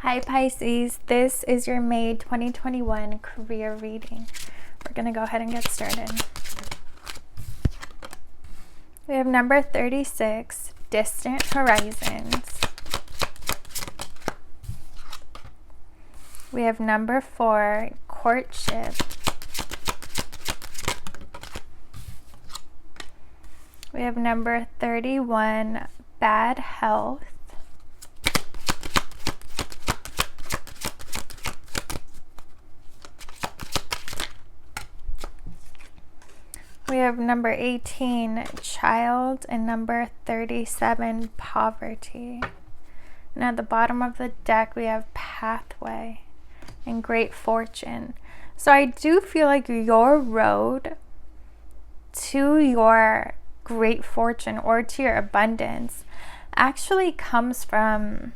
Hi Pisces, this is your May 2021 career reading. We're going to go ahead and get started. We have number 36, distant horizons. We have number 4, courtship. We have number 31, bad health. We have number 18, child, and number 37, poverty. And at the bottom of the deck, we have pathway and great fortune. So I do feel like your road to your great fortune or to your abundance actually comes from,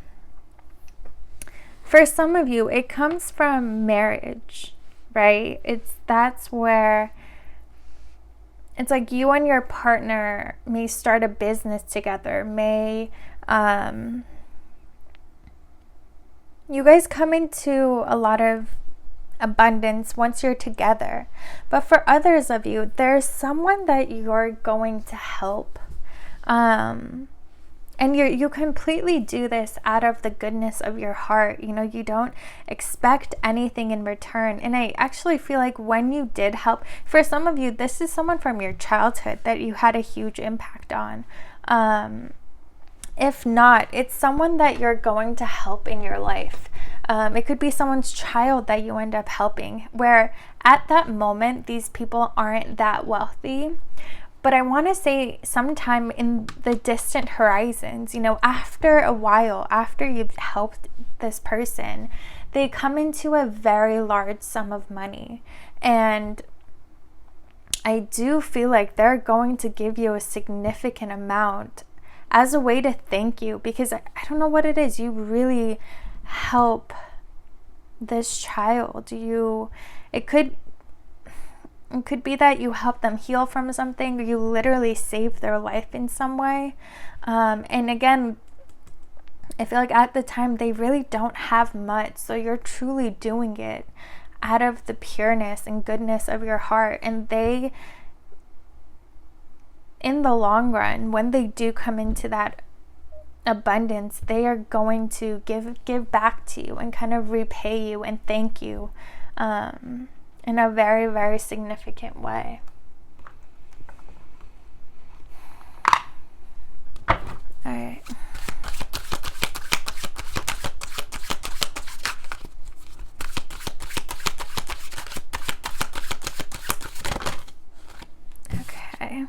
for some of you, it comes from marriage, right? That's where it's like you and your partner may start a business together, you guys come into a lot of abundance once you're together. But for others of you, there's someone that you're going to help. And you completely do this out of the goodness of your heart. You know, you don't expect anything in return. And I actually feel like when you did help, for some of you, this is someone from your childhood that you had a huge impact on. If not, it's someone that you're going to help in your life. It could be someone's child that you end up helping, where at that moment, these people aren't that wealthy. But I want to say sometime in the distant horizons, you know, after a while, after you've helped this person, they come into a very large sum of money. And I do feel like they're going to give you a significant amount as a way to thank you, because I don't know what it is. You really help this child. It could be that you help them heal from something, or you literally save their life in some way. And again, I feel like at the time they really don't have much, so you're truly doing it out of the pureness and goodness of your heart. And they, in the long run, when they do come into that abundance, they are going to give back to you and kind of repay you and thank you in a very, very significant way. All right. Okay.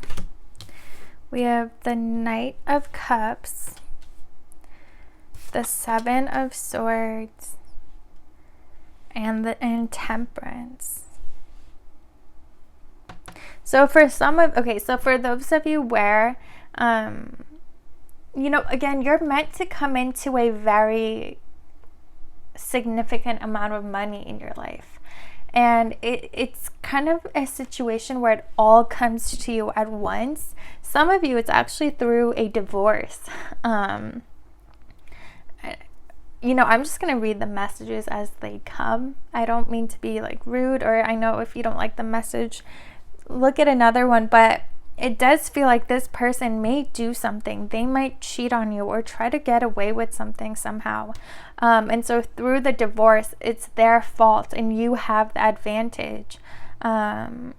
We have the Knight of Cups, the Seven of Swords, and Temperance. So for those of you where, you know, again, you're meant to come into a very significant amount of money in your life. And it's kind of a situation where it all comes to you at once. Some of you, it's actually through a divorce. You know, I'm just going to read the messages as they come. I don't mean to be like rude, or I know if you don't like the message, look at another one, but it does feel like this person may do something. They might cheat on you or try to get away with something somehow. And so through the divorce, it's their fault and you have the advantage. And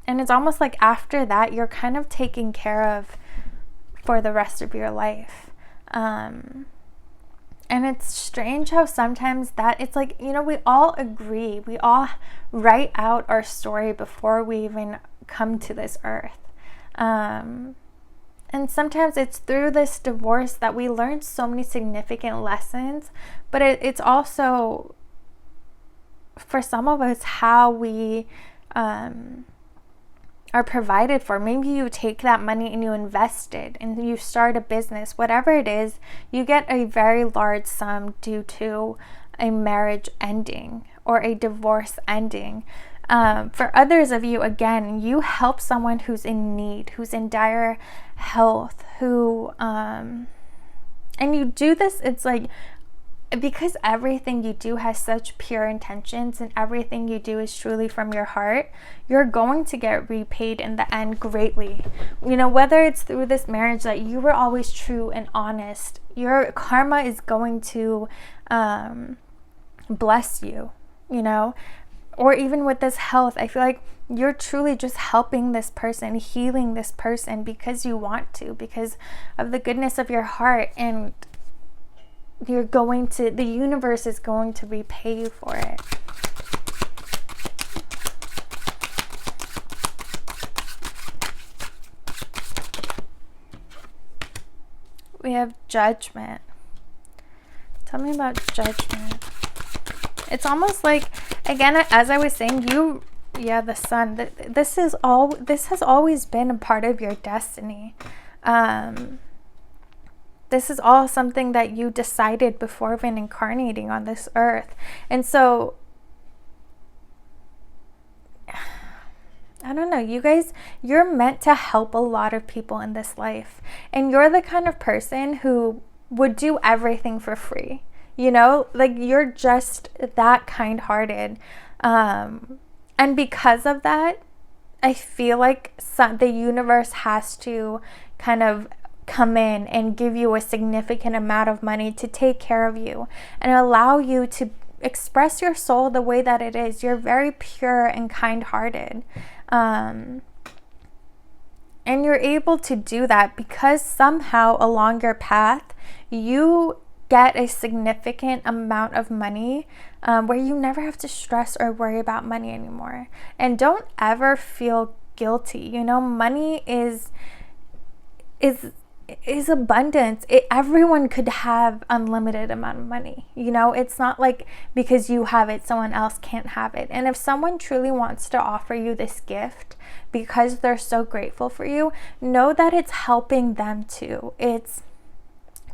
it's almost like after that, you're kind of taken care of for the rest of your life. And it's strange how sometimes that it's like, you know, we all agree. We all write out our story before we even come to this earth. And sometimes it's through this divorce that we learn so many significant lessons. But it's also, for some of us, how we are provided for. Maybe you take that money and you invest it and you start a business, whatever it is, you get a very large sum due to a marriage ending or a divorce ending. For others of you, again, you help someone who's in need, who's in dire health, and you do this, it's like because everything you do has such pure intentions and everything you do is truly from your heart, you're going to get repaid in the end greatly. You know, whether it's through this marriage that you were always true and honest, your karma is going to bless you, you know. Or even with this health, I feel like you're truly just helping this person, healing this person because you want to, because of the goodness of your heart, and the universe is going to repay you for it. We have Judgment. Tell me about Judgment. It's almost like, again, as I was saying, the Sun. This has always been a part of your destiny. This is all something that you decided before even incarnating on this earth. And so, I don't know, you guys, you're meant to help a lot of people in this life. And you're the kind of person who would do everything for free. You know, like, you're just that kind-hearted. And because of that, I feel like the universe has to kind of come in and give you a significant amount of money to take care of you and allow you to express your soul the way that it is. You're very pure and kind-hearted. And you're able to do that because somehow along your path, you get a significant amount of money where you never have to stress or worry about money anymore. And don't ever feel guilty. You know, money is abundance. Everyone could have unlimited amount of money. You know, it's not like because you have it, someone else can't have it. And if someone truly wants to offer you this gift because they're so grateful for you, know that it's helping them too.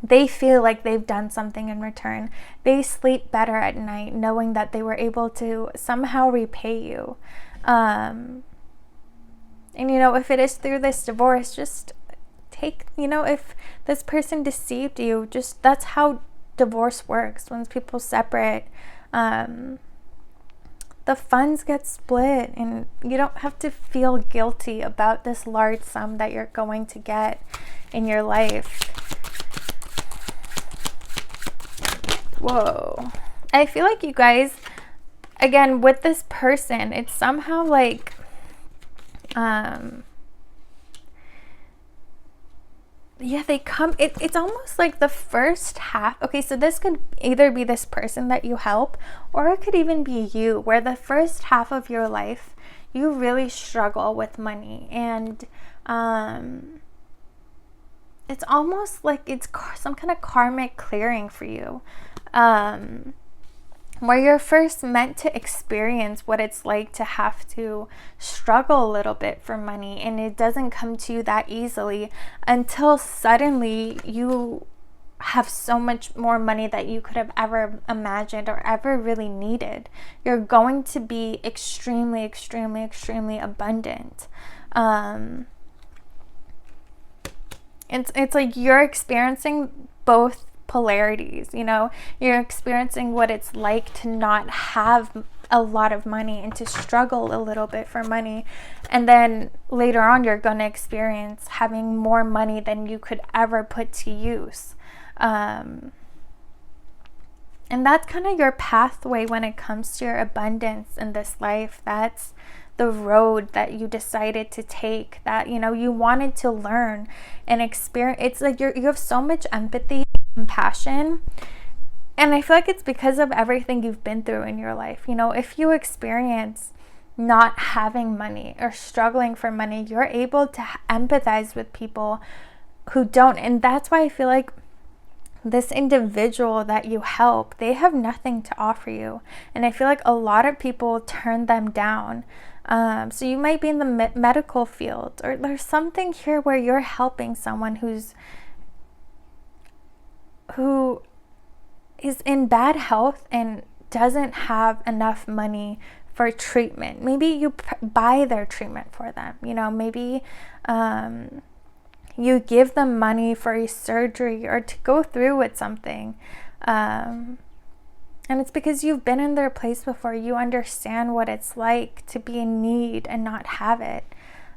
They feel like they've done something in return. They sleep better at night knowing that they were able to somehow repay you. And, you know, if it is through this divorce, just if this person deceived you, just that's how divorce works. When people separate, the funds get split, and you don't have to feel guilty about this large sum that you're going to get in your life. Whoa. I feel like you guys, again, with this person, it's somehow like, they come, it's almost like the first half. Okay, so this could either be this person that you help, or it could even be you, where the first half of your life, you really struggle with money. And it's almost like it's some kind of karmic clearing for you. Where you're first meant to experience what it's like to have to struggle a little bit for money, and it doesn't come to you that easily until suddenly you have so much more money that you could have ever imagined or ever really needed. You're going to be extremely, extremely, extremely abundant. It's like you're experiencing both polarities. You know, you're experiencing what it's like to not have a lot of money and to struggle a little bit for money, and then later on you're going to experience having more money than you could ever put to use. And that's kind of your pathway when it comes to your abundance in this life. That's the road that you decided to take, that, you know, you wanted to learn and experience. It's like you have so much empathy, compassion, and I feel like it's because of everything you've been through in your life. You know, if you experience not having money or struggling for money, you're able to empathize with people who don't. And that's why I feel like this individual that you help, they have nothing to offer you, and I feel like a lot of people turn them down. So you might be in the medical field, or there's something here where you're helping someone who is in bad health and doesn't have enough money for treatment. Maybe you buy their treatment for them. You know, maybe you give them money for a surgery or to go through with something. And it's because you've been in their place before. You understand what it's like to be in need and not have it.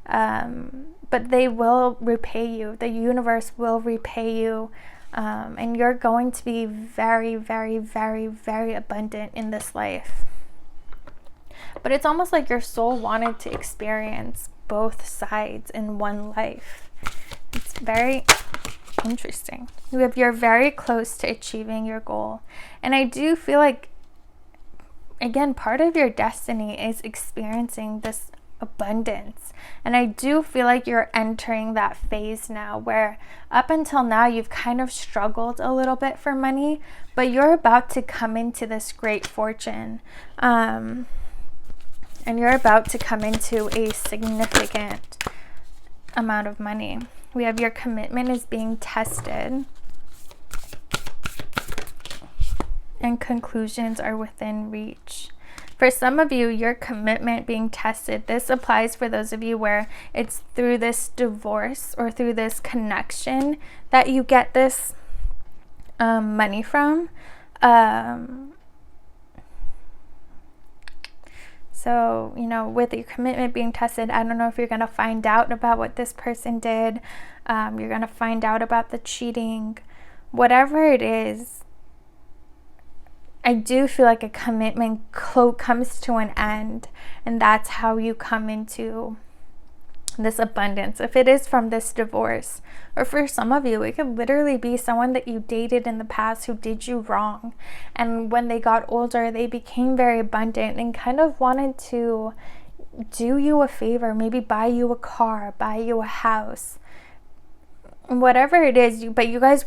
But they will repay you. The universe will repay you. And you're going to be very, very, very, very abundant in this life. But it's almost like your soul wanted to experience both sides in one life. It's very interesting. You're very close to achieving your goal. And I do feel like, again, part of your destiny is experiencing this abundance. And I do feel like you're entering that phase now where up until now you've kind of struggled a little bit for money, but you're about to come into this great fortune. And you're about to come into a significant amount of money. We have your commitment is being tested. And conclusions are within reach. For some of you, your commitment being tested, this applies for those of you where it's through this divorce or through this connection that you get this money from. So, with your commitment being tested, I don't know if you're going to find out about what this person did. You're going to find out about the cheating. Whatever it is, I do feel like a commitment comes to an end. And that's how you come into this abundance. If it is from this divorce, or for some of you, it could literally be someone that you dated in the past who did you wrong, and when they got older they became very abundant and kind of wanted to do you a favor, maybe buy you a car, buy you a house, whatever it is. But you guys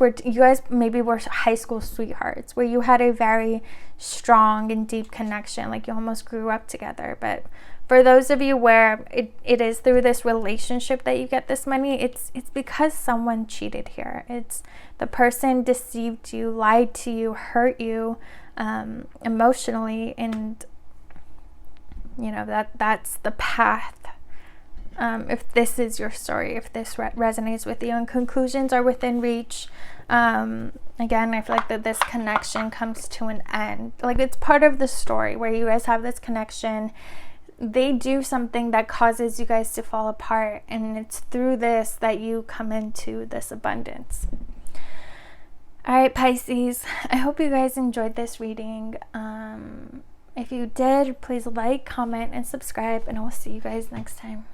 maybe were high school sweethearts where you had a very strong and deep connection, like you almost grew up together. But for those of you where it is through this relationship that you get this money, it's because someone cheated here. It's the person deceived you, lied to you, hurt you emotionally, and that's the path. If this is your story, if this resonates with you, and conclusions are within reach. Again, I feel like that this connection comes to an end. Like it's part of the story where you guys have this connection. They do something that causes you guys to fall apart, and it's through this that you come into this abundance. All right, Pisces, I hope you guys enjoyed this reading. If you did, please like, comment, and subscribe, and I will see you guys next time.